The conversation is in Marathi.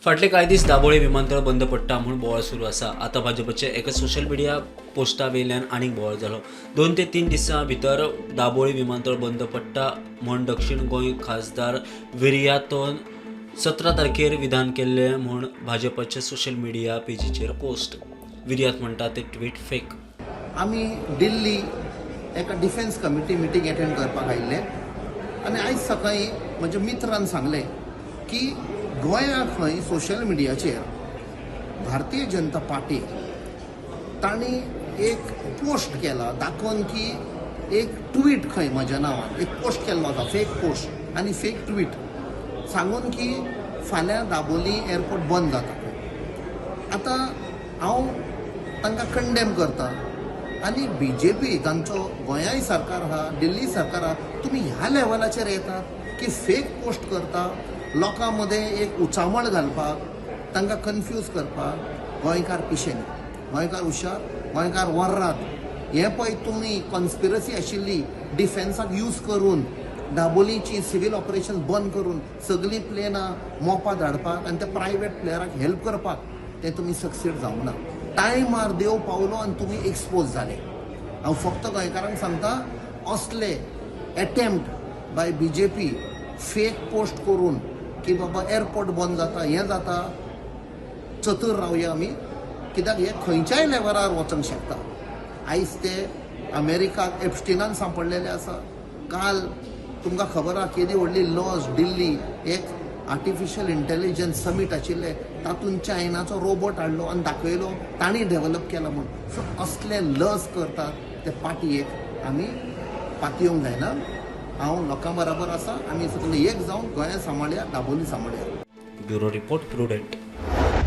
फाटले कांय दीस दाबोळे विमानतळ बंद पडटा म्हूण बोवाळ सुरू आसा. आतां भाजपचे एका सोशल मिडिया पोस्टा वयल्यान आनीक बोवाळ जालो. 2 ते 3 दिसां भितर दाबोळे विमानतळ बंद पडटा म्हूण दक्षिण गोंय खासदार विर्यातोन 17 तारखेर विधान केल्लें म्हूण भाजपच्या सोशल मिडिया पेजीचेर पोस्ट. विर्यात म्हणटा ते ट्वीट फेक. आमी दिल्ली एका डिफेन्स कमिटी मिटींग अटेंड करपाक आयिल्ले आनी आयज सकाळी म्हज्या मित्रान सांगलें की गोंयांत खंय सोशल मिडियाचेर भारतीय जनता पार्टी तांणी एक पोस्ट केला दाखोवन की एक ट्वीट खंय म्हज्या नांवान एक पोस्ट केल्लो आसा फेक पोस्ट आनी फेक ट्वीट सांगून की फाल्यां दाबोली एअरपोर्ट बंद जाता. आतां हांव तांकां कंडेम करता आनी BJP तांचो गोंयाय सरकार आहा दिल्ली सरकार आहा तुमी ह्या लेवलाचेर येतात की फेक पोस्ट करता लोकां मदें एक उचामळ घालपाक तांकां कन्फ्यूज करपाक. गोंयकार पिशेन गोंयकार हुशार गोंयकार वर्रात हें पळय तुमी कॉन्स्पिरसी आशिल्ली डिफेन्साक यूज करून दाबोलीची सिवील ऑपरेशन बंद करून सगळीं प्लेनां मोपा धाडपाक आनी त्या प्रायवेट प्लेयराक हेल्प करपाक तें तुमी सक्सीड जावंक ना. टायमार देव पावलो आनी तुमी एक्सपोज जाले. हांव फक्त गोंयकारांक सांगता असले attempt by BJP fake post करून की बाबा एअरपोर्ट बंद जाता हें जाता चतूर रावया आमी कित्याक हे खंयच्याय लेवलार वचूंक शकता. आयज ते अमेरिकाक एप्स्टिनान सांपडलेले आसा. काल तुमकां खबर आहा केदी व्हडली लॉस दिल्ली एक आर्टिफिशियल इंटेलिजन्स समीट आशिल्लें तातूंत चायनाचो रोबोट हाडलो आनी दाखयलो तांणी डेव्हलप केला म्हूण. सो असले लज करतात ते पाटयेक आमी पातयेवंक जायना. हांव लोकां बरोबर आसा आमी सगळे एक जावन गोंया सांबाळया दाबोली सांबाळया. Bureau report prudent.